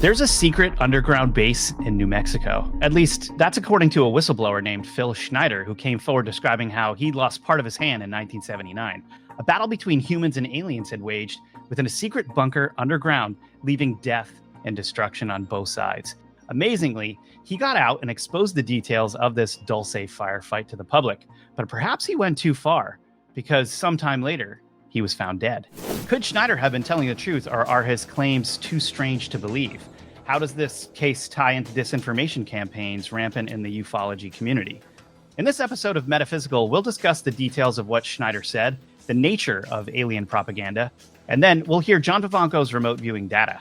There's a secret underground base in New Mexico. At least, that's according to a whistleblower named Phil Schneider, who came forward describing how he lost part of his hand in 1979. A battle between humans and aliens had waged within a secret bunker underground, leaving death and destruction on both sides. Amazingly, he got out and exposed the details of this Dulce firefight to the public, but perhaps he went too far, because sometime later, he was found dead. Could Schneider have been telling the truth, or are his claims too strange to believe? How does this case tie into disinformation campaigns rampant in the ufology community? In this episode of Metaphysical, we'll discuss the details of what Schneider said, the nature of alien propaganda, and then we'll hear John Vivanco's remote viewing data.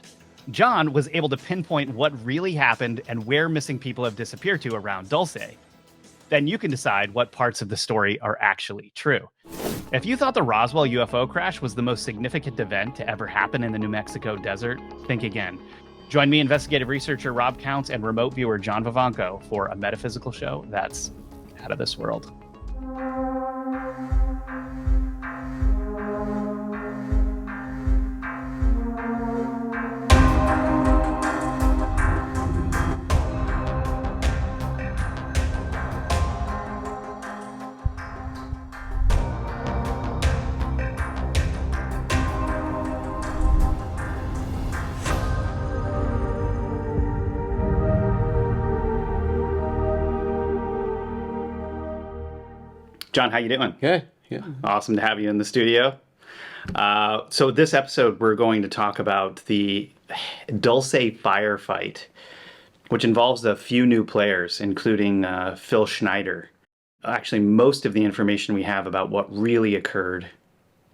John was able to pinpoint what really happened and where missing people have disappeared to around Dulce. Then you can decide what parts of the story are actually true. If you thought the Roswell UFO crash was the most significant event to ever happen in the New Mexico desert, think again. Join me, investigative researcher Rob Counts and remote viewer John Vivanco, for a metaphysical show that's out of this world. John, how you doing? Good. Yeah. Awesome to have you in the studio. So this episode, we're going to talk about the Dulce firefight, which involves a few new players, including Phil Schneider. Actually, most of the information we have about what really occurred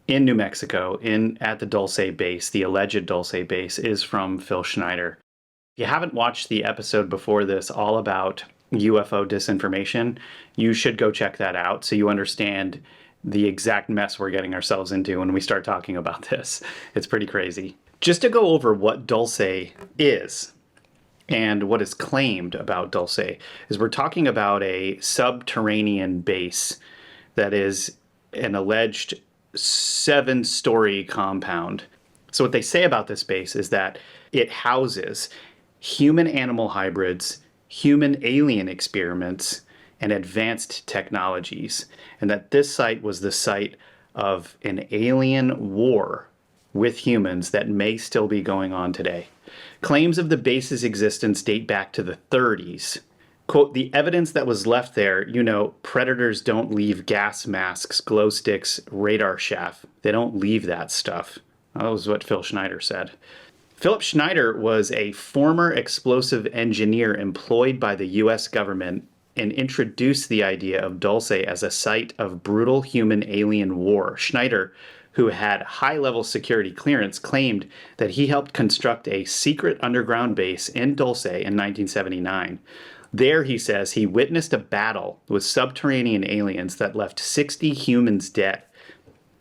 in New Mexico, at the Dulce base, the alleged Dulce base, is from Phil Schneider. If you haven't watched the episode before this, all about UFO disinformation, you should go check that out so you understand the exact mess we're getting ourselves into when we start talking about this. It's pretty crazy. Just to go over what Dulce is and what is claimed about Dulce, is we're talking about a subterranean base that is an alleged 7-story compound. So what they say about this base is that it houses human-animal hybrids, human-alien experiments, and advanced technologies, and that this site was the site of an alien war with humans that may still be going on today. Claims of the base's existence date back to the 30s. Quote, the evidence that was left there, predators don't leave gas masks, glow sticks, radar chaff. They don't leave that stuff. That was what Phil Schneider said. Philip Schneider was a former explosive engineer employed by the U.S. government and introduced the idea of Dulce as a site of brutal human-alien war. Schneider, who had high-level security clearance, claimed that he helped construct a secret underground base in Dulce in 1979. There, he says, he witnessed a battle with subterranean aliens that left 60 humans dead.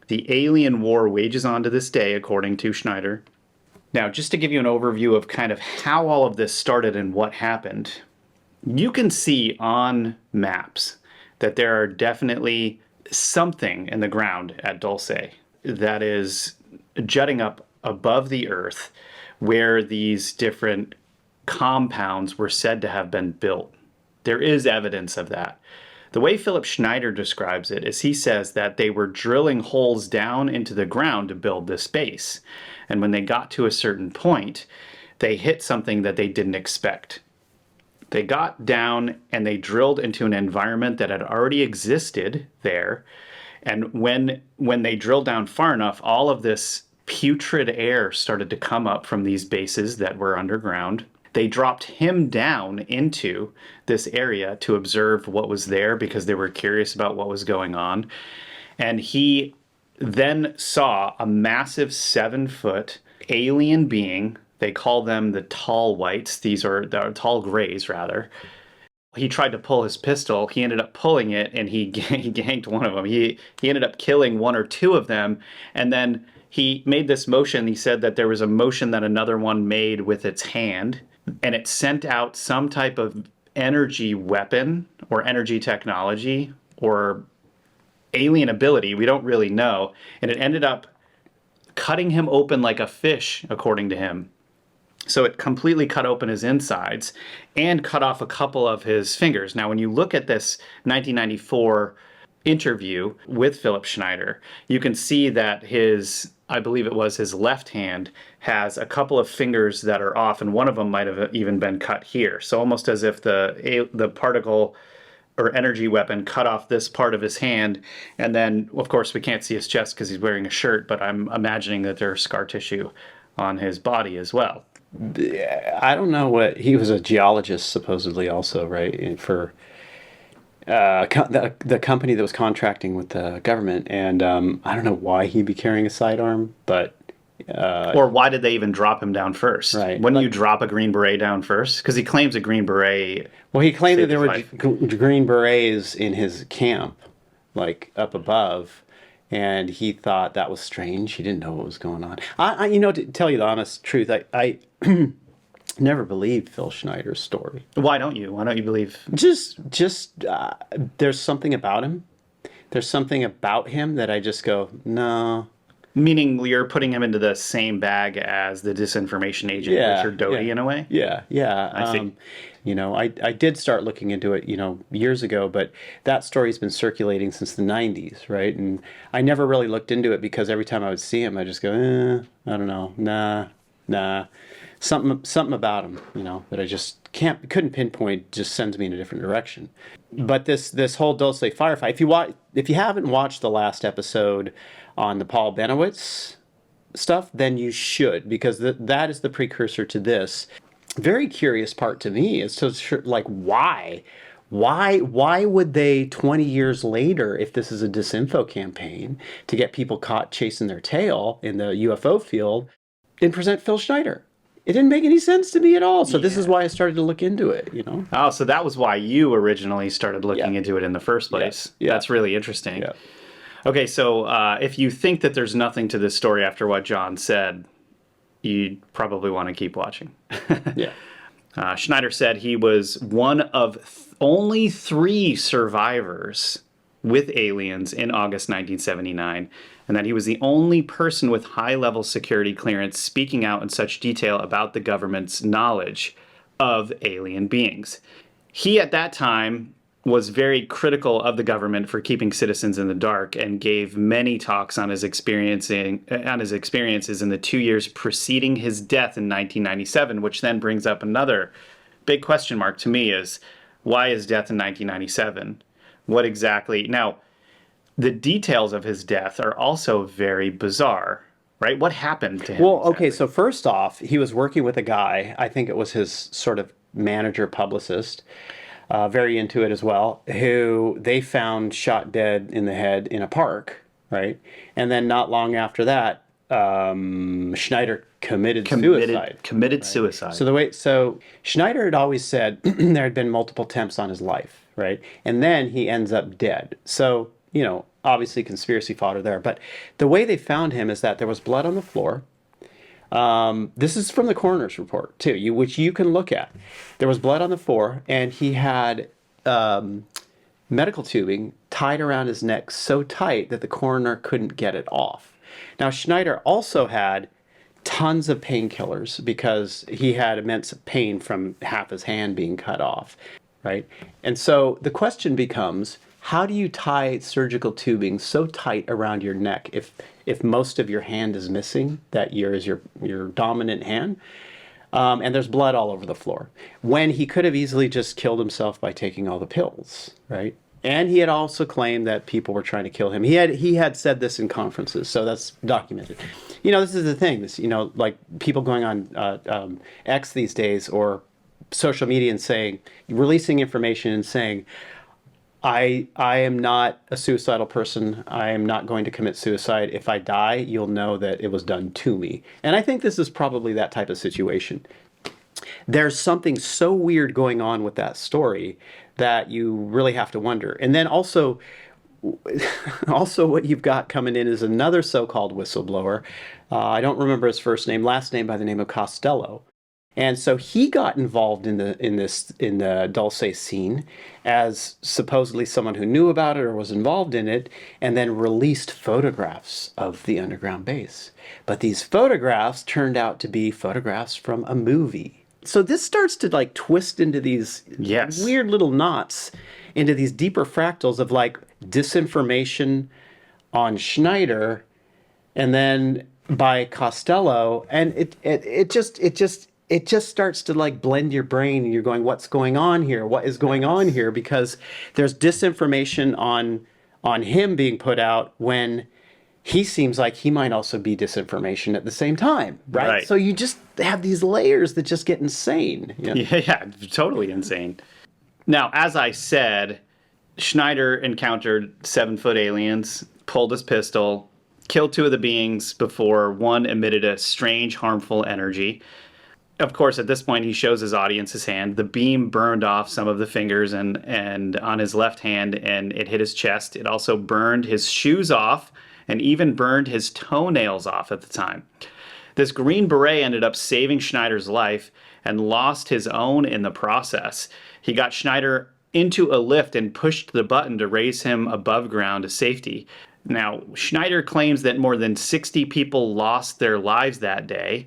The alien war wages on to this day, according to Schneider. Now, just to give you an overview of kind of how all of this started and what happened, you can see on maps that there are definitely something in the ground at Dulce that is jutting up above the earth where these different compounds were said to have been built. There is evidence of that. The way Philip Schneider describes it is he says that they were drilling holes down into the ground to build this base. And when they got to a certain point, they hit something that they didn't expect. They got down and they drilled into an environment that had already existed there. And when they drilled down far enough, all of this putrid air started to come up from these bases that were underground. They dropped him down into this area to observe what was there because they were curious about what was going on. And he then saw a massive 7-foot alien being. They call them the tall whites. These are the tall grays, rather. He tried to pull his pistol. He ended up pulling it, and he ganked one of them. He ended up killing one or two of them, and then he made this motion. He said that there was a motion that another one made with its hand, and it sent out some type of energy weapon or energy technology or alien ability. We don't really know. And it ended up cutting him open like a fish, according to him. So it completely cut open his insides and cut off a couple of his fingers. Now, when you look at this 1994 interview with Philip Schneider, you can see that his, I believe it was his left hand, has a couple of fingers that are off, and one of them might have even been cut here. So almost as if the particle or energy weapon cut off this part of his hand, and then, of course, we can't see his chest because he's wearing a shirt, but I'm imagining that there's scar tissue on his body as well. I don't know what he was a geologist supposedly also, right? For the company that was contracting with the government, and I don't know why he'd be carrying a sidearm, but or why did they even drop him down first? Right. Wouldn't you drop a Green Beret down first? Because he claims a Green Beret. Well, he claimed that there were Green Berets in his camp, like up above, and he thought that was strange. He didn't know what was going on. To tell you the honest truth, I never believed Phil Schneider's story. Why don't you? Why don't you believe? Just there's something about him. There's something about him that I just go, no. Meaning you're putting him into the same bag as the disinformation agent Richard Doty in a way? Yeah. I see. I did start looking into it, years ago, but that story's been circulating since the 90s, right? And I never really looked into it because every time I would see him, I just go, I don't know, nah. Something about him, that I just couldn't pinpoint, just sends me in a different direction. But this whole Dulce firefight, if you haven't watched the last episode on the Paul Benowitz stuff, then you should, because that is the precursor to this. Very curious part to me is why would they 20 years later, if this is a disinfo campaign to get people caught chasing their tail in the UFO field, and present Phil Schneider? It didn't make any sense to me at all. So this is why I started to look into it, Oh, so that was why you originally started looking into it in the first place. Yeah. That's really interesting. Yeah. Okay, so if you think that there's nothing to this story after what John said, you probably want to keep watching. Yeah. Schneider said he was one of only 3 survivors with aliens in August 1979, and that he was the only person with high-level security clearance speaking out in such detail about the government's knowledge of alien beings. He, at that time, was very critical of the government for keeping citizens in the dark and gave many talks on his experiences in the 2 years preceding his death in 1997, which then brings up another big question mark to me is, why his death in 1997? What exactly? Now, the details of his death are also very bizarre, right? What happened to him? Well, okay, so first off, he was working with a guy, I think it was his sort of manager publicist, very into it as well, who they found shot dead in the head in a park, right? And then not long after that, Schneider committed suicide. Committed suicide. So Schneider had always said there had been multiple attempts on his life, right? And then he ends up dead. So, obviously conspiracy fodder there. But the way they found him is that there was blood on the floor. This is from the coroner's report too, which you can look at. There was blood on the floor, and he had medical tubing tied around his neck so tight that the coroner couldn't get it off. Now, Schneider also had tons of painkillers because he had immense pain from half his hand being cut off, right? And so the question becomes, how do you tie surgical tubing so tight around your neck if most of your hand is missing, that is your dominant hand, and there's blood all over the floor, when he could have easily just killed himself by taking all the pills, right? And he had also claimed that people were trying to kill him. He had said this in conferences, so that's documented. This is the thing. Like people going on X these days or social media and releasing information and saying, I am not a suicidal person. I am not going to commit suicide. If I die, you'll know that it was done to me. And I think this is probably that type of situation. There's something so weird going on with that story that you really have to wonder. And then also what you've got coming in is another so-called whistleblower. I don't remember his first name, last name by the name of Costello. And so he got involved in the Dulce scene as supposedly someone who knew about it or was involved in it, and then released photographs of the underground base. But these photographs turned out to be photographs from a movie. So this starts to like twist into these Yes. weird little knots, into these deeper fractals of like disinformation on Schneider, and then by Costello, and it just starts to like blend your brain, and you're going, what's going on here? What is going on here? Because there's disinformation on him being put out when he seems like he might also be disinformation at the same time, right? Right. So you just have these layers that just get insane. You know? Yeah, totally insane. Now, as I said, Schneider encountered 7-foot aliens, pulled his pistol, killed 2 of the beings before one emitted a strange, harmful energy. Of course, at this point, he shows his audience his hand. The beam burned off some of the fingers and on his left hand, and it hit his chest. It also burned his shoes off and even burned his toenails off at the time. This Green Beret ended up saving Schneider's life and lost his own in the process. He got Schneider into a lift and pushed the button to raise him above ground to safety. Now, Schneider claims that more than 60 people lost their lives that day.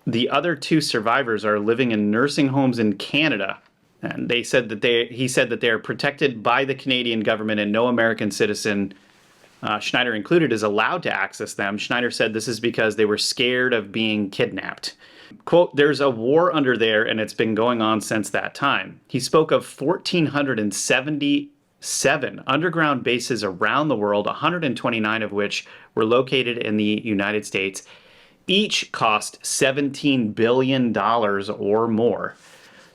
The other 2 survivors are living in nursing homes in Canada. And he said that they are protected by the Canadian government, and no American citizen, Schneider included, is allowed to access them. Schneider said this is because they were scared of being kidnapped. Quote, "There's a war under there, and it's been going on since that time." He spoke of 1,477 underground bases around the world, 129 of which were located in the United States. Each cost $17 billion or more.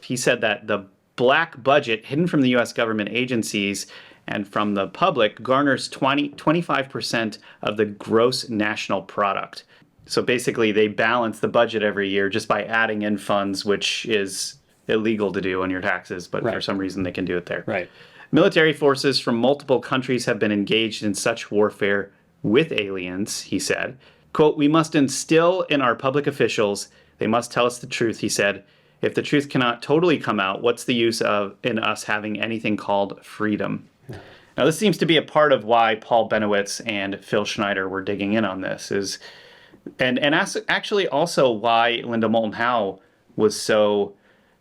He said that the black budget hidden from the U.S. government agencies and from the public garners 25% of the gross national product. So basically, they balance the budget every year just by adding in funds, which is illegal to do on your taxes, but for some reason they can do it there. Right. Military forces from multiple countries have been engaged in such warfare with aliens, he said. Quote, "We must instill in our public officials, they must tell us the truth," he said. "If the truth cannot totally come out, what's the use in us having anything called freedom?" Yeah. Now, this seems to be a part of why Paul Benowitz and Phil Schneider were digging in on this, and actually also why Linda Moulton Howe was so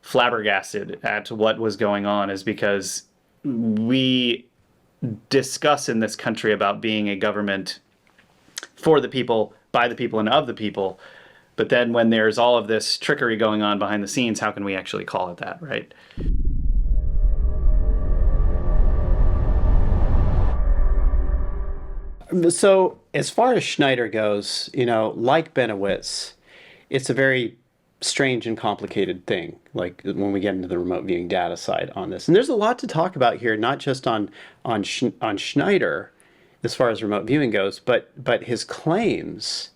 flabbergasted at what was going on, is because we discuss in this country about being a government for the people, by the people, and of the people. But then when there's all of this trickery going on behind the scenes, how can we actually call it that, right? So as far as Schneider goes, like Benowitz, it's a very strange and complicated thing, like when we get into the remote viewing data side on this. And there's a lot to talk about here, not just on Schneider as far as remote viewing goes, but his claims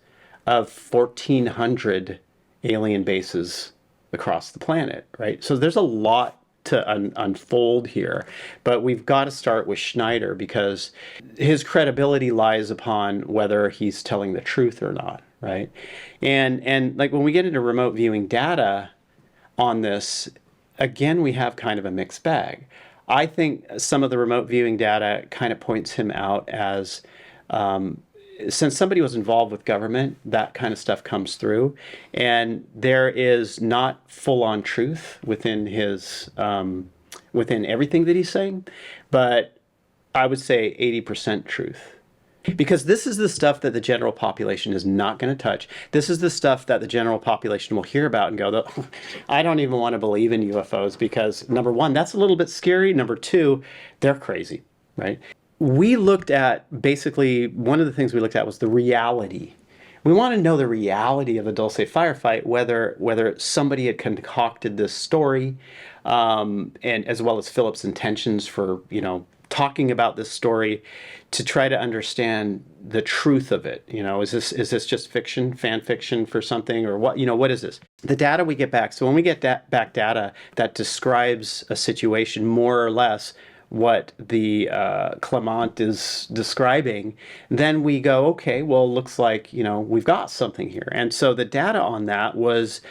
of 1,400 alien bases across the planet, right? So there's a lot to unfold here, but we've got to start with Schneider because his credibility lies upon whether he's telling the truth or not, right? And like when we get into remote viewing data on this, again, we have kind of a mixed bag. I think some of the remote viewing data kind of points him out as, since somebody was involved with government, that kind of stuff comes through. And there is not full-on truth within his, within everything that he's saying, but I would say 80% truth. Because this is the stuff that the general population is not going to touch. This is the stuff that the general population will hear about and go, I don't even want to believe in UFOs because, number one, that's a little bit scary. Number two, they're crazy, right? We looked at, basically, one of the things we looked at was the reality. We want to know the reality of the Dulce firefight, whether somebody had concocted this story, and as well as Philip's intentions for, talking about this story to try to understand the truth of it. Is this just fiction, fan fiction for something, or what? What is this? The data we get back. So when we get back data that describes a situation more or less what the Clement is describing, then we go, okay, well, looks like we've got something here. And so the data on that was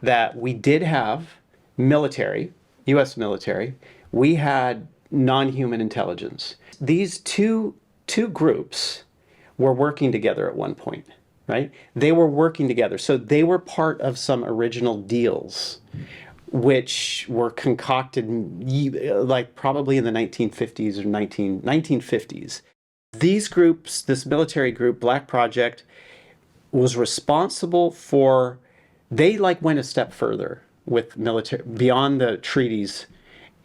that we did have military, U.S. military. We had non-human intelligence. These two groups were working together at one point, right? They were working together. So they were part of some original deals, which were concocted like probably in the 1950s or 1950s. These groups, this military group, Black Project, was responsible for, they like went a step further with military, beyond the treaties,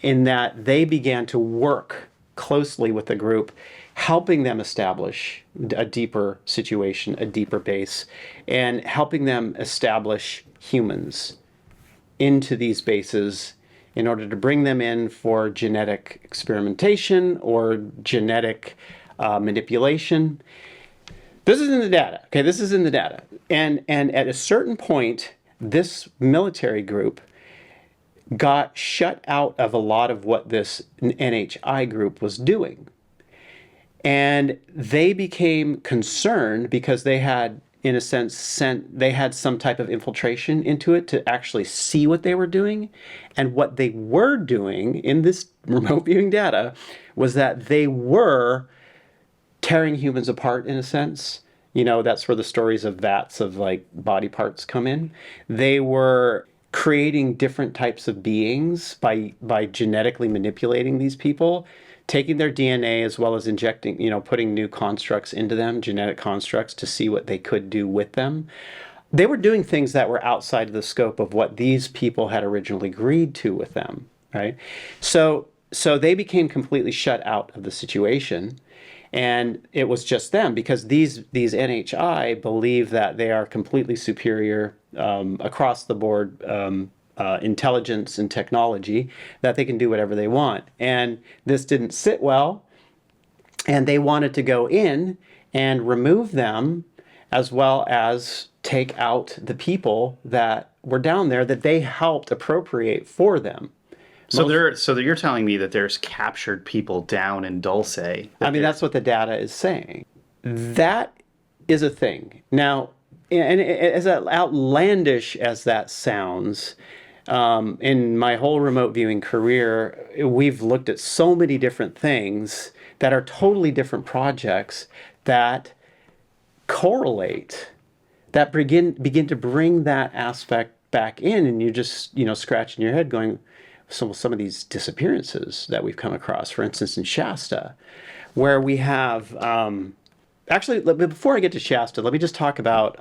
in that they began to work closely with the group, helping them establish a deeper situation, a deeper base, and helping them establish humans into these bases in order to bring them in for genetic experimentation or genetic manipulation. This is in the data. Okay, this is in the data. And at a certain point, this military group got shut out of a lot of what this NHI group was doing. And they became concerned because they had, in a sense, they had some type of infiltration into it to actually see what they were doing. And what they were doing in this remote viewing data was that they were tearing humans apart, in a sense. You know, that's where the stories of vats of like body parts come in. They were creating different types of beings by genetically manipulating these people, taking their DNA as well as injecting, you know, putting new constructs into them, genetic constructs, to see what they could do with them. They were doing things that were outside of the scope of what these people had originally agreed to with them, right? So they became completely shut out of the situation. And it was just them, because these NHI believe that they are completely superior across the board intelligence and technology, that they can do whatever they want. And this didn't sit well, and they wanted to go in and remove them, as well as take out the people that were down there that they helped appropriate for them. So you're telling me that there's captured people down in Dulce. I mean, that's what the data is saying. That is a thing. Now, and as outlandish as that sounds, in my whole remote viewing career, we've looked at so many different things that are totally different projects that correlate, that begin to bring that aspect back in, and you just, you know, scratching your head going, some of these disappearances that we've come across, for instance, in Shasta, where we have, actually, before I get to Shasta, let me just talk about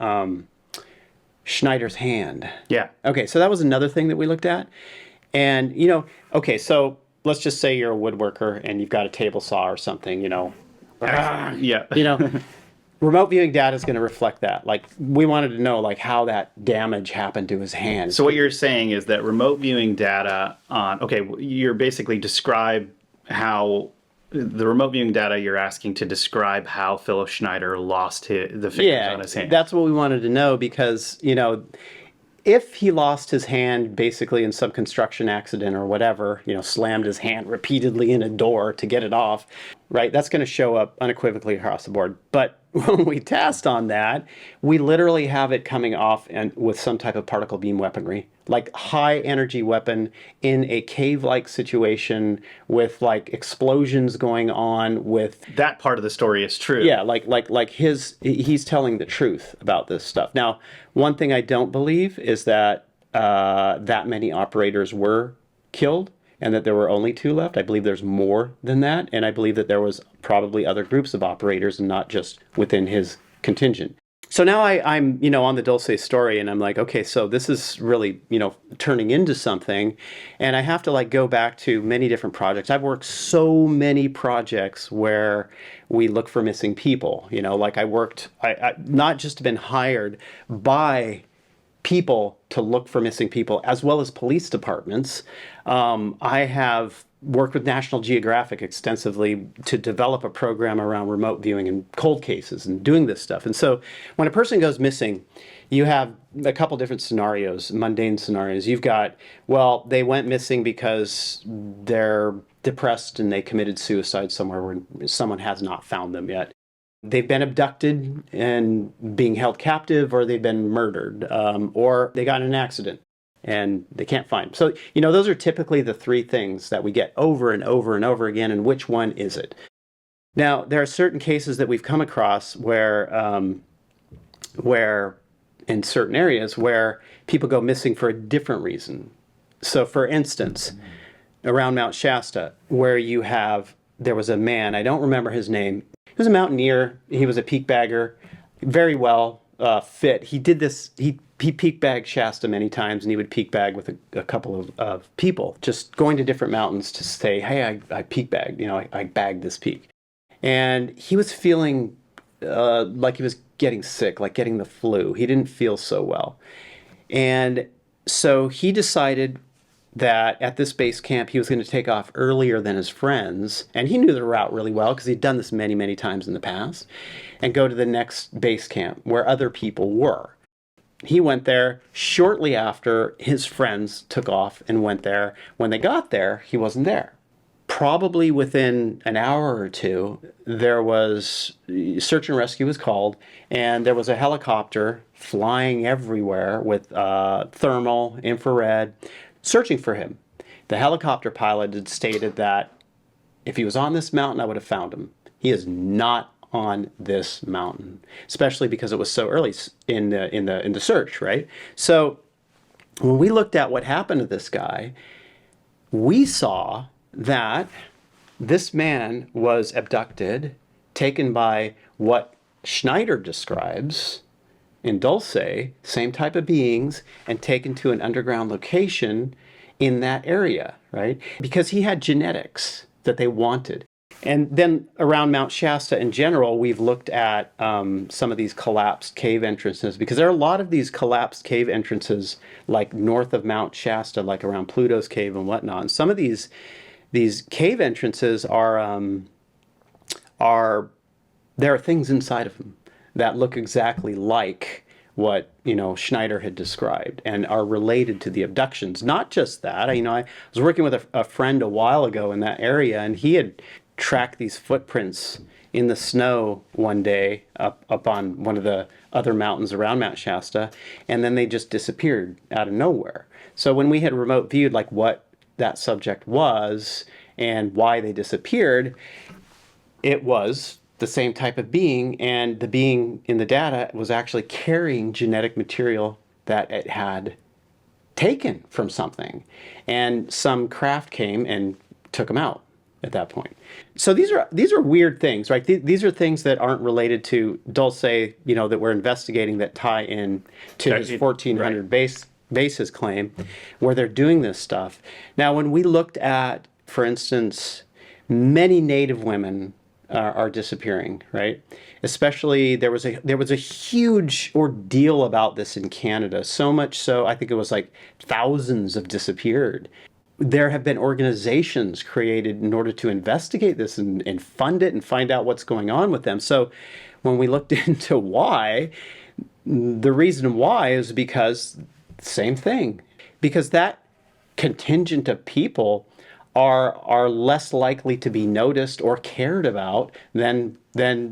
Schneider's hand. Yeah. Okay, so that was another thing that we looked at. And, you know, okay, so let's just say you're a woodworker and you've got a table saw or something, you know. Yeah. You know, remote viewing data is going to reflect that. Like, we wanted to know, like, how that damage happened to his hand. So what you're saying is that remote viewing data on, okay, you're basically describe how the remote viewing data, you're asking to describe how Phil Schneider lost the fingers on his hand. That's what we wanted to know, because, you know, if he lost his hand basically in some construction accident or whatever, you know, slammed his hand repeatedly in a door to get it off, right, that's going to show up unequivocally across the board. But when we test on that, we literally have it coming off and with some type of particle beam weaponry, like high energy weapon in a cave-like situation with like explosions going on with... That part of the story is true. Yeah, he's telling the truth about this stuff. Now, one thing I don't believe is that that many operators were killed and that there were only 2 left. I believe there's more than that, and I believe that there was probably other groups of operators and not just within his contingent. So now I'm, you know, on the Dulce story, and I'm like, okay, so this is really, you know, turning into something, and I have to like go back to many different projects. I've worked so many projects where we look for missing people, you know, like I not just been hired by people to look for missing people, as well as police departments. I have worked with National Geographic extensively to develop a program around remote viewing and cold cases and doing this stuff. And so when a person goes missing, you have a couple different scenarios, mundane scenarios. You've got, well, they went missing because they're depressed and they committed suicide somewhere where someone has not found them yet. They've been abducted and being held captive, or they've been murdered, or they got in an accident. and they can't find him. So, you know, those are typically the three things that we get over and over and over again, and which one is it? Now, there are certain cases that we've come across where in certain areas where people go missing for a different reason. So, for instance, around Mount Shasta, where there was a man, I don't remember his name. He was a mountaineer. He was a peak bagger, very well fit. He did this. He peak bagged Shasta many times, and he would peak bag with a couple of people, just going to different mountains to say, "Hey, I peak bagged. You know, I bagged this peak." And he was feeling like he was getting sick, like getting the flu. He didn't feel so well, and so he decided that at this base camp he was going to take off earlier than his friends, and he knew the route really well because he'd done this many, many times in the past, and go to the next base camp where other people were. He went there shortly after his friends took off and went there. When they got there, he wasn't there. Probably within an hour or two, there was search and rescue was called, and there was a helicopter flying everywhere with thermal, infrared, searching for him. The helicopter pilot had stated that if he was on this mountain, I would have found him. He is not on this mountain, especially because it was so early in the search, right? So when we looked at what happened to this guy, we saw that this man was abducted, taken by what Schneider describes in Dulce, same type of beings, and taken to an underground location in that area, right? Because he had genetics that they wanted. And then around Mount Shasta in general, we've looked at some of these collapsed cave entrances, because there are a lot of these collapsed cave entrances like north of Mount Shasta, like around Pluto's Cave and whatnot. And some of these cave entrances there are things inside of them that look exactly like what, you know, Schneider had described and are related to the abductions. Not just that, you know, I was working with a friend a while ago in that area, and he had tracked these footprints in the snow one day up on one of the other mountains around Mount Shasta, and then they just disappeared out of nowhere. So when we had remote viewed like what that subject was and why they disappeared, it was the same type of being, and the being in the data was actually carrying genetic material that it had taken from something, and some craft came and took them out at that point. So these are weird things, right? These are things that aren't related to Dulce, you know, that we're investigating, that tie in to his 1400 bases claim, where they're doing this stuff. Now, when we looked at, for instance, many Native women are disappearing, right? Especially there was a huge ordeal about this in Canada. So much so, I think it was like thousands have disappeared. There have been organizations created in order to investigate this and fund it and find out what's going on with them. So when we looked into why, the reason why is because same thing, because that contingent of people are less likely to be noticed or cared about than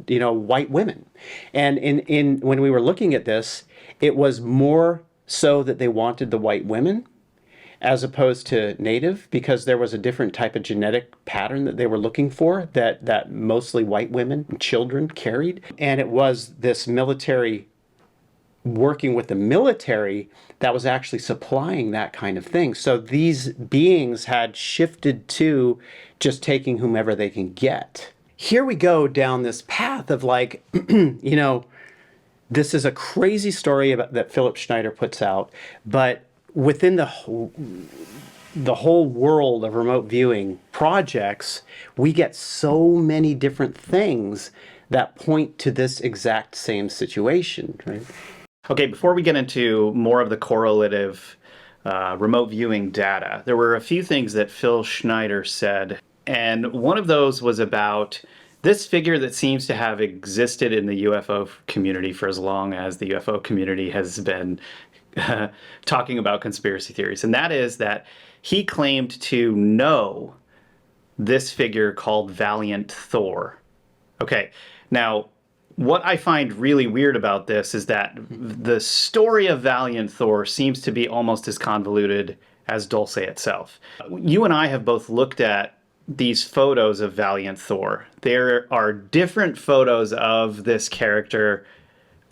you know, white women. And in when we were looking at this, it was more so that they wanted the white women as opposed to Native, because there was a different type of genetic pattern that they were looking for that mostly white women and children carried. And it was this military, working with the military, that was actually supplying that kind of thing. So these beings had shifted to just taking whomever they can get. Here we go down this path of like, you know, this is a crazy story that Philip Schneider puts out, but within the whole world of remote viewing projects, we get so many different things that point to this exact same situation, right? Okay, before we get into more of the correlative remote viewing data, there were a few things that Phil Schneider said, and one of those was about this figure that seems to have existed in the UFO community for as long as the UFO community has been talking about conspiracy theories, and that is that he claimed to know this figure called Valiant Thor. Okay, now what I find really weird about this is that the story of Valiant Thor seems to be almost as convoluted as Dulce itself. You and I have both looked at these photos of Valiant Thor. There are different photos of this character.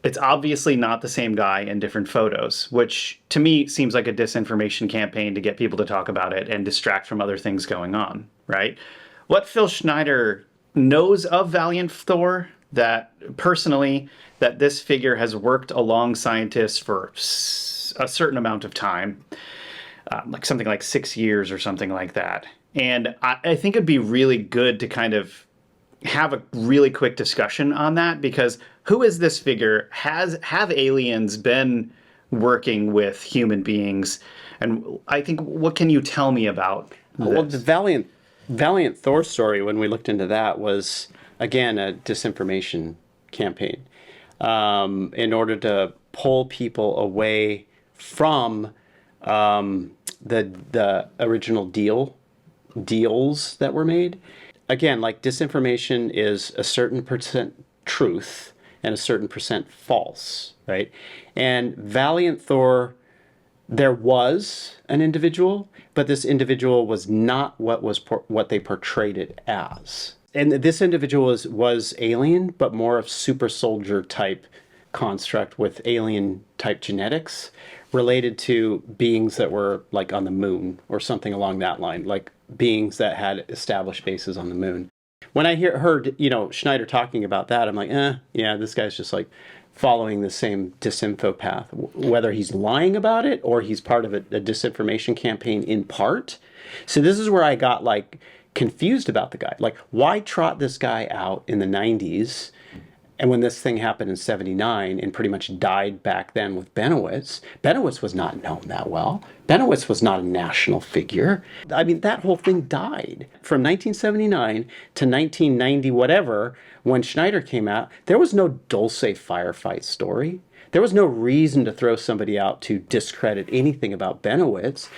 It's obviously not the same guy in different photos, which to me seems like a disinformation campaign to get people to talk about it and distract from other things going on, right? What Phil Schneider knows of Valiant Thor, that personally, that this figure has worked along scientists for a certain amount of time, like something like 6 years or something like that. And I think it'd be really good to kind of have a really quick discussion on that, because who is this figure? Have aliens been working with human beings? And I think, what can you tell me about this? Well, the Valiant Thor story, when we looked into that, was again a disinformation campaign in order to pull people away from the original deals that were made. Again, like, disinformation is a certain percent truth and a certain percent false, right? And Valiant Thor, there was an individual, but this individual was not what they portrayed it as. And this individual was alien, but more of super soldier type construct with alien type genetics related to beings that were like on the moon or something along that line, like beings that had established bases on the moon. When I heard Schneider talking about that, I'm like, yeah, this guy's just like following the same disinfo path, whether he's lying about it or he's part of a disinformation campaign in part. So this is where I got like confused about the guy. Like, why trot this guy out in the 90s? And when this thing happened in 79 and pretty much died back then with Benowitz was not known that well. Benowitz was not a national figure. I mean, that whole thing died. From 1979 to 1990 whatever, when Schneider came out, there was no Dulce firefight story. There was no reason to throw somebody out to discredit anything about Benowitz.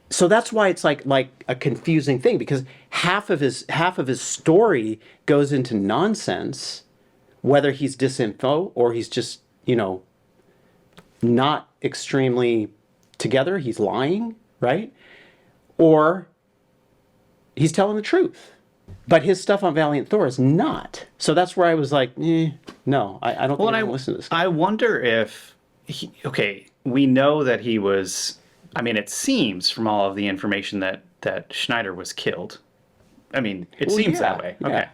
So that's why it's like a confusing thing, because half of his story goes into nonsense, whether he's disinfo or he's just, not extremely together, he's lying, right? Or he's telling the truth. But his stuff on Valiant Thor is not. So that's where I was like, no, I don't think I can listen to this guy. I wonder if, we know that he was, I mean, it seems from all of the information that Schneider was killed. I mean, it seems that way. Yeah. Okay.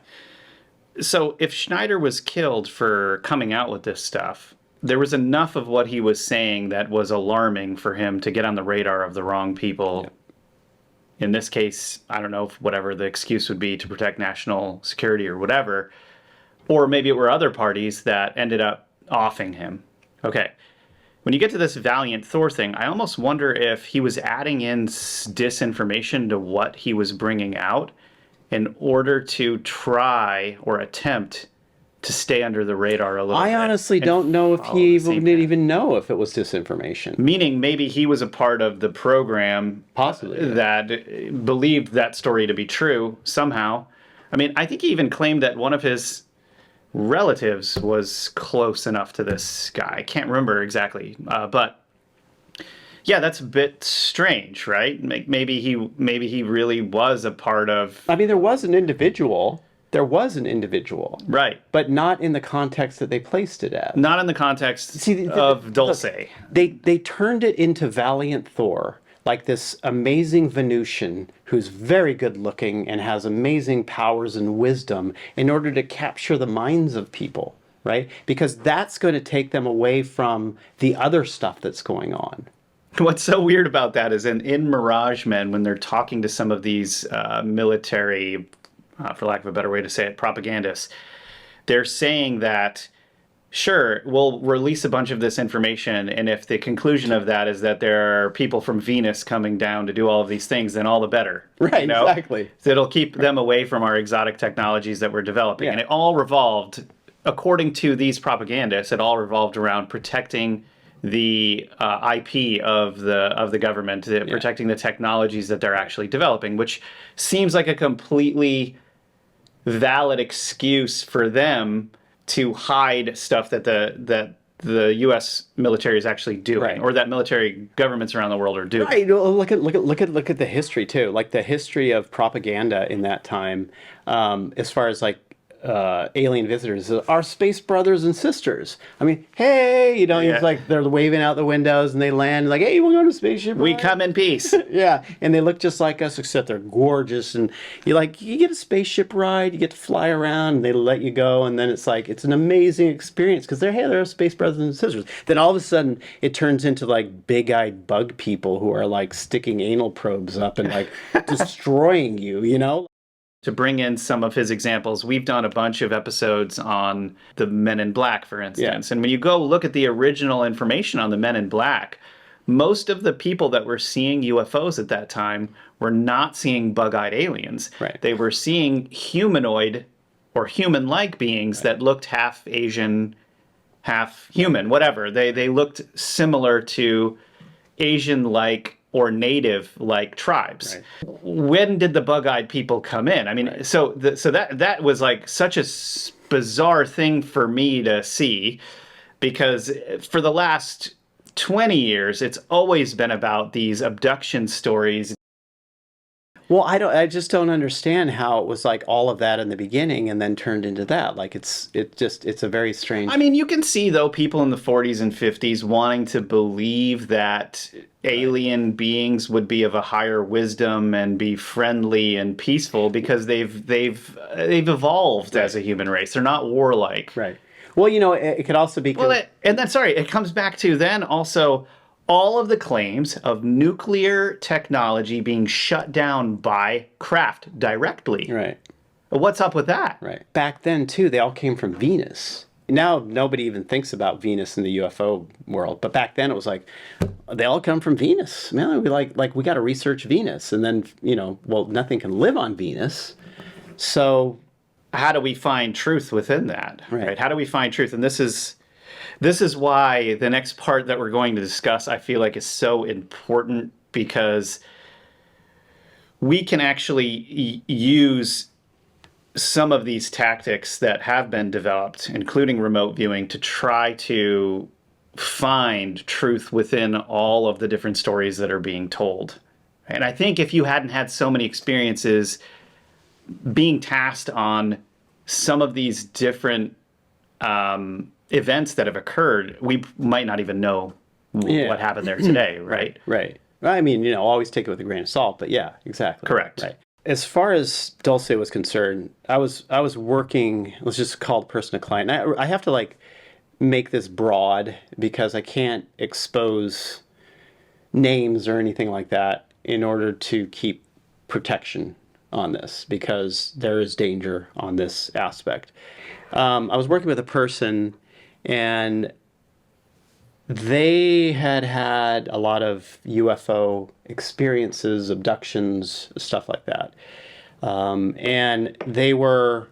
So if Schneider was killed for coming out with this stuff, there was enough of what he was saying that was alarming for him to get on the radar of the wrong people. Yep. In this case, I don't know if whatever the excuse would be to protect national security or whatever, or maybe it were other parties that ended up offing him. Okay. When you get to this Valiant Thor thing, I almost wonder if he was adding in disinformation to what he was bringing out in order to try or attempt to stay under the radar a little bit. I honestly don't know if he didn't even know if it was disinformation. Meaning maybe he was a part of the program possibly that believed that story to be true somehow. I mean, I think he even claimed that one of his relatives was close enough to this guy. I can't remember exactly, but yeah, that's a bit strange, right? Maybe he really was a part of. I mean, there was an individual, right? But not in the context that they placed it at. Not in the context of Dulce. Look, they turned it into Valiant Thor, like this amazing Venusian who's very good looking and has amazing powers and wisdom, in order to capture the minds of people, right? Because that's going to take them away from the other stuff that's going on. What's so weird about that is in Mirage Men, when they're talking to some of these military, for lack of a better way to say it, propagandists, they're saying that, sure, we'll release a bunch of this information, and if the conclusion of that is that there are people from Venus coming down to do all of these things, then all the better. Right, exactly. So it'll keep them away from our exotic technologies that we're developing. Yeah. And it all revolved, according to these propagandists, it all revolved around protecting the IP of the government, protecting the technologies that they're actually developing, which seems like a completely valid excuse for them to hide stuff that the U.S. military is actually doing, Right. or that military governments around the world are doing. Right. Well, look at the history too. Like the history of propaganda in that time, as far as like alien visitors, our space brothers and sisters. I mean, hey, you know, Yeah. it's like they're waving out the windows and they land like, hey, we're going to spaceship. We ride." come in peace. Yeah, and they look just like us, except they're gorgeous. And you get a spaceship ride, you get to fly around, and they let you go, and then it's like it's an amazing experience because they're space brothers and sisters. Then all of a sudden, it turns into like big-eyed bug people who are like sticking anal probes up and like destroying you. You know. To bring in some of his examples, we've done a bunch of episodes on the Men in Black, for instance. Yeah. And when you go look at the original information on the Men in Black, most of the people that were seeing UFOs at that time were not seeing bug-eyed aliens. Right. They were seeing humanoid or human-like beings that looked half Asian, half human, whatever. They looked similar to Asian-like or native-like tribes. Right. When did the bug-eyed people come in? I mean, Right. so that was like such a bizarre thing for me to see, because for the last 20 years, it's always been about these abduction stories. Well, I just don't understand how it was like all of that in the beginning and then turned into that. Like it's a very strange. I mean, you can see, though, people in the 40s and 50s wanting to believe that alien beings would be of a higher wisdom and be friendly and peaceful because they've evolved as a human race. They're not warlike. Right. Well, you know, it could also be. Well, it comes back to then also all of the claims of nuclear technology being shut down by craft directly. Right. What's up with that? Right. Back then, too, they all came from Venus. Now, nobody even thinks about Venus in the UFO world. But back then, it was like, they all come from Venus. Man, we got to research Venus. And then, you know, well, nothing can live on Venus. So how do we find truth within that? Right. How do we find truth? And this is why the next part that we're going to discuss, I feel like, is so important, because we can actually use some of these tactics that have been developed, including remote viewing, to try to find truth within all of the different stories that are being told. And I think if you hadn't had so many experiences being tasked on some of these different events that have occurred, we might not even know what happened there today, right? Right. I mean, you know, always take it with a grain of salt, but yeah, exactly. Correct. Right. As far as Dulce was concerned, I was working, let's just call the person a client. I have to like make this broad because I can't expose names or anything like that in order to keep protection on this, because there is danger on this aspect. I was working with a person, and they had a lot of UFO experiences, abductions, stuff like that. And they were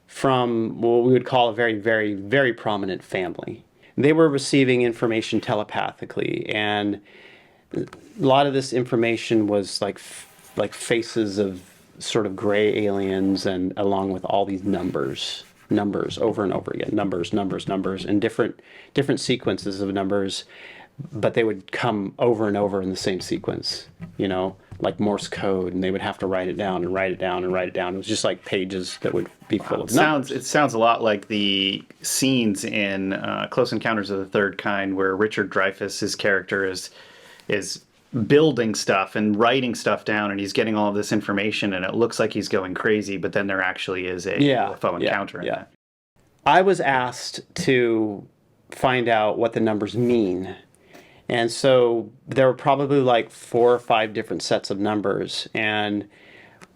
from what we would call a very, very, very prominent family. They were receiving information telepathically, and a lot of this information was like faces of sort of gray aliens, and along with all these numbers over and over again, numbers, and different sequences of numbers, but they would come over and over in the same sequence, you know, like Morse code, and they would have to write it down and write it down and write it down. It was just like pages that would be full of numbers. It sounds a lot like the scenes in Close Encounters of the Third Kind, where Richard Dreyfuss's character is building stuff and writing stuff down, and he's getting all of this information, and it looks like he's going crazy, but then there actually is a UFO encounter in that. I was asked to find out what the numbers mean, and so there were probably like 4 or 5 different sets of numbers, and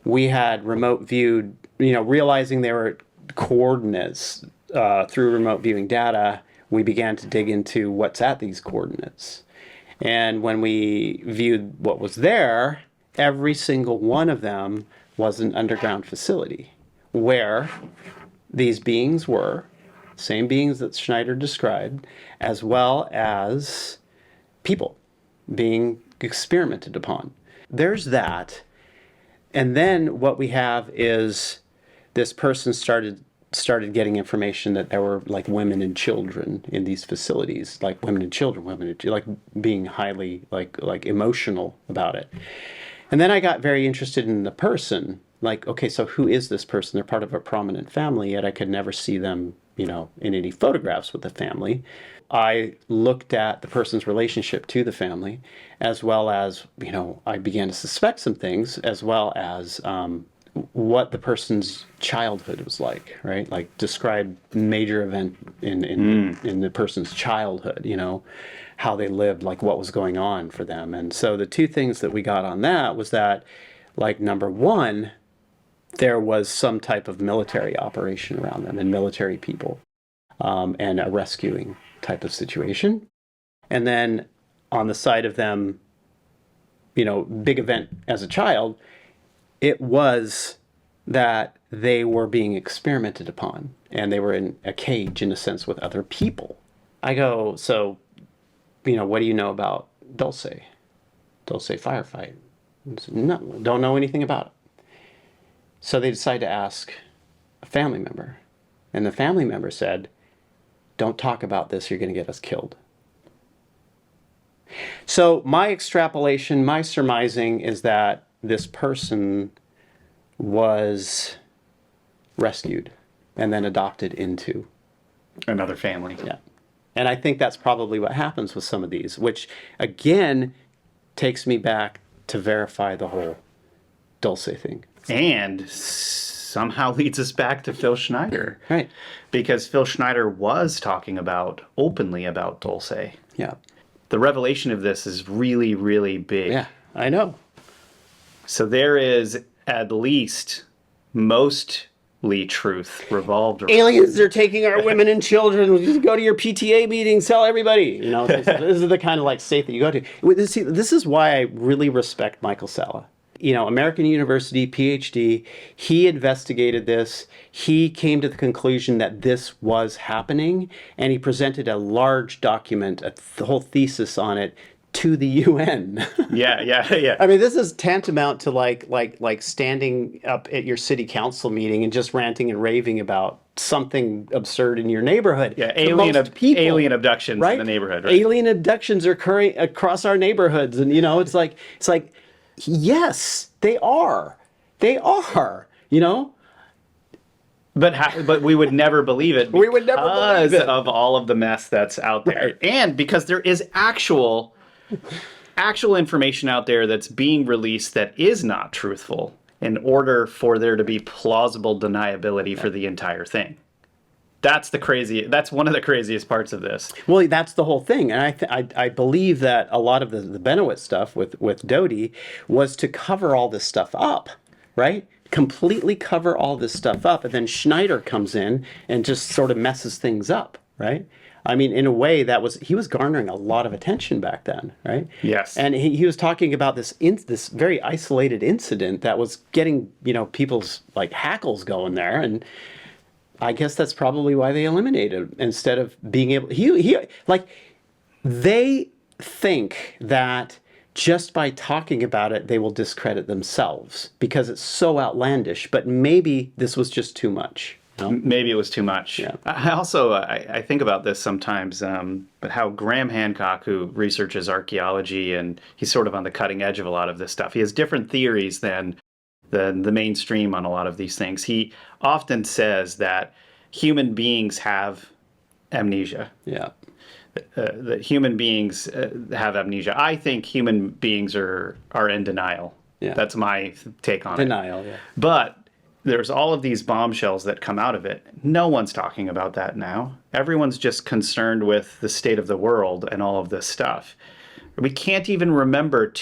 we had remote viewed, you know, realizing they were coordinates through remote viewing data. We began to dig into what's at these coordinates. And when we viewed what was there, every single one of them was an underground facility where these beings were, same beings that Schneider described, as well as people being experimented upon. There's that. And then what we have is this person started started getting information that there were like women and children in these facilities, like women and children, like being highly like emotional about it. And then I got very interested in the person. Like, okay, so who is this person? They're part of a prominent family, yet I could never see them, in any photographs with the family. I looked at the person's relationship to the family, as well as, I began to suspect some things, as well as what the person's childhood was like, right? Like describe major event in the person's childhood, how they lived, like what was going on for them. And so the two things that we got on that was that, like, number one, there was some type of military operation around them and military people, and a rescuing type of situation. And then on the side of them, big event as a child, it was that they were being experimented upon and they were in a cage, in a sense, with other people. I go, so, what do you know about Dulce? Dulce firefight? No, don't know anything about it. So they decide to ask a family member. And the family member said, don't talk about this, you're going to get us killed. So my extrapolation, my surmising is that this person was rescued and then adopted into Another family. Yeah. And I think that's probably what happens with some of these, which again takes me back to verify the whole Dulce thing. And somehow leads us back to Phil Schneider. Right. Because Phil Schneider was talking openly about Dulce. Yeah. The revelation of this is really, really big. Yeah, I know. So there is at least mostly truth revolved around. Aliens are taking our women and children. Just go to your PTA meetings, tell everybody. This is the kind of like state that you go to. See, this is why I really respect Michael Salla. American University, PhD, he investigated this. He came to the conclusion that this was happening, and he presented a large document, the whole thesis on it, to the UN. Yeah. I mean, this is tantamount to like standing up at your city council meeting and just ranting and raving about something absurd in your neighborhood. Yeah, alien abductions, right? In the neighborhood. Right? Alien abductions are occurring across our neighborhoods, and it's like yes, they are. They are. But we would never believe it. We would never believe it of all of the mess that's out there, right. And because there is actual information out there that's being released that is not truthful, in order for there to be plausible deniability for the entire thing. That's one of the craziest parts of this. Well, that's the whole thing. And I believe that a lot of the Benoit stuff with Doty was to cover all this stuff up, right? Completely cover all this stuff up. And then Schneider comes in and just sort of messes things up, right? I mean, in a way, he was garnering a lot of attention back then, right? Yes. And he was talking about this very isolated incident that was getting, people's like hackles going there. And I guess that's probably why they eliminated, instead of being able. They think that just by talking about it, they will discredit themselves because it's so outlandish. But maybe this was just too much. Maybe it was too much. Yeah. I also I think about this sometimes, but how Graham Hancock, who researches archaeology, and he's sort of on the cutting edge of a lot of this stuff. He has different theories than the mainstream on a lot of these things. He often says that human beings have amnesia. Yeah. That human beings have amnesia. I think human beings are in denial. Yeah. That's my take on it. Denial, yeah. But there's all of these bombshells that come out of it. No one's talking about that now. Everyone's just concerned with the state of the world and all of this stuff. We can't even remember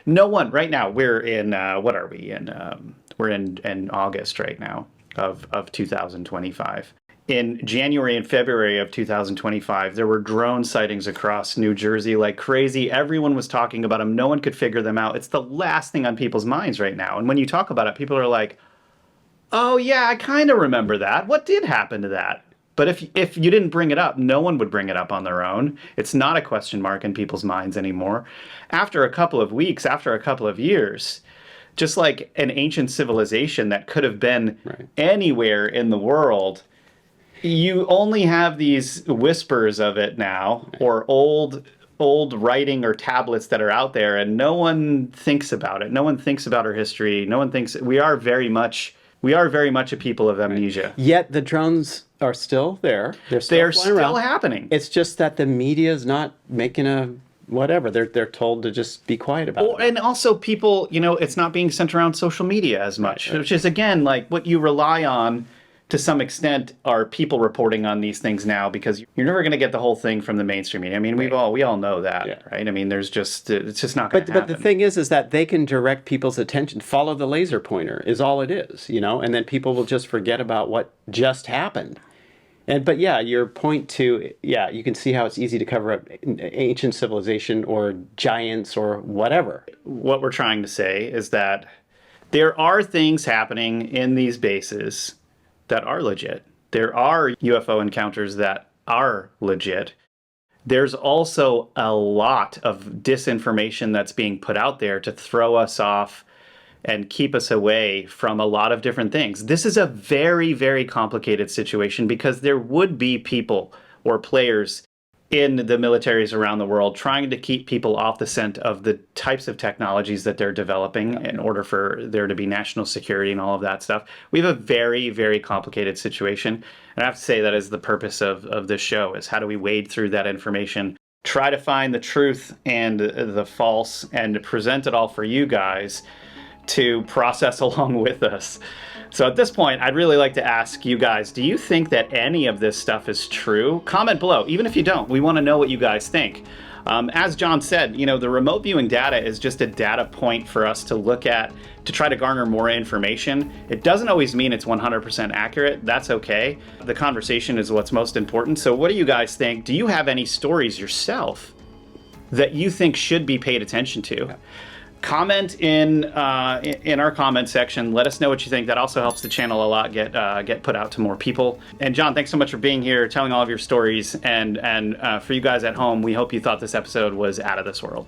no one right now. We're in what are we in? We're in August right now of 2025. In January and February of 2025, there were drone sightings across New Jersey like crazy. Everyone was talking about them. No one could figure them out. It's the last thing on people's minds right now. And when you talk about it, people are like, oh yeah, I kind of remember that. What did happen to that? But if you didn't bring it up, no one would bring it up on their own. It's not a question mark in people's minds anymore. After a couple of weeks, after a couple of years, just like an ancient civilization that could have been anywhere in the world, you only have these whispers of it now, or old writing or tablets that are out there, and no one thinks about it. No one thinks about our history. No one thinks we are very much a people of amnesia. Yet the drones are still there. They're They're flying still around. happening. It's just that the media is not making a whatever. They're told to just be quiet about it. And also people, it's not being sent around social media as much, Right. which is, again, like what you rely on to some extent are people reporting on these things now, because you're never going to get the whole thing from the mainstream media. I mean, we all know that, Yeah. right? I mean, it's just not going to happen. But the thing is that they can direct people's attention. Follow the laser pointer is all it is, and then people will just forget about what just happened. But yeah, your point to, you can see how it's easy to cover up ancient civilization or giants or whatever. What we're trying to say is that there are things happening in these bases that are legit. There are UFO encounters that are legit. There's also a lot of disinformation that's being put out there to throw us off and keep us away from a lot of different things. This is a very, very complicated situation, because there would be people or players in the militaries around the world trying to keep people off the scent of the types of technologies that they're developing in order for there to be national security and all of that stuff. We have a very, very complicated situation. And I have to say that is the purpose of this show, is how do we wade through that information, try to find the truth and the false, and present it all for you guys to process along with us. So at this point, I'd really like to ask you guys, do you think that any of this stuff is true? Comment below. Even if you don't, we want to know what you guys think. As John said, the remote viewing data is just a data point for us to look at to try to garner more information. It doesn't always mean it's 100% accurate. That's okay. The conversation is what's most important. So what do you guys think? Do you have any stories yourself that you think should be paid attention to? Yeah. Comment in our comment section. Let us know what you think. That also helps the channel a lot get put out to more people. And John, thanks so much for being here, telling all of your stories. And for you guys at home, we hope you thought this episode was out of this world.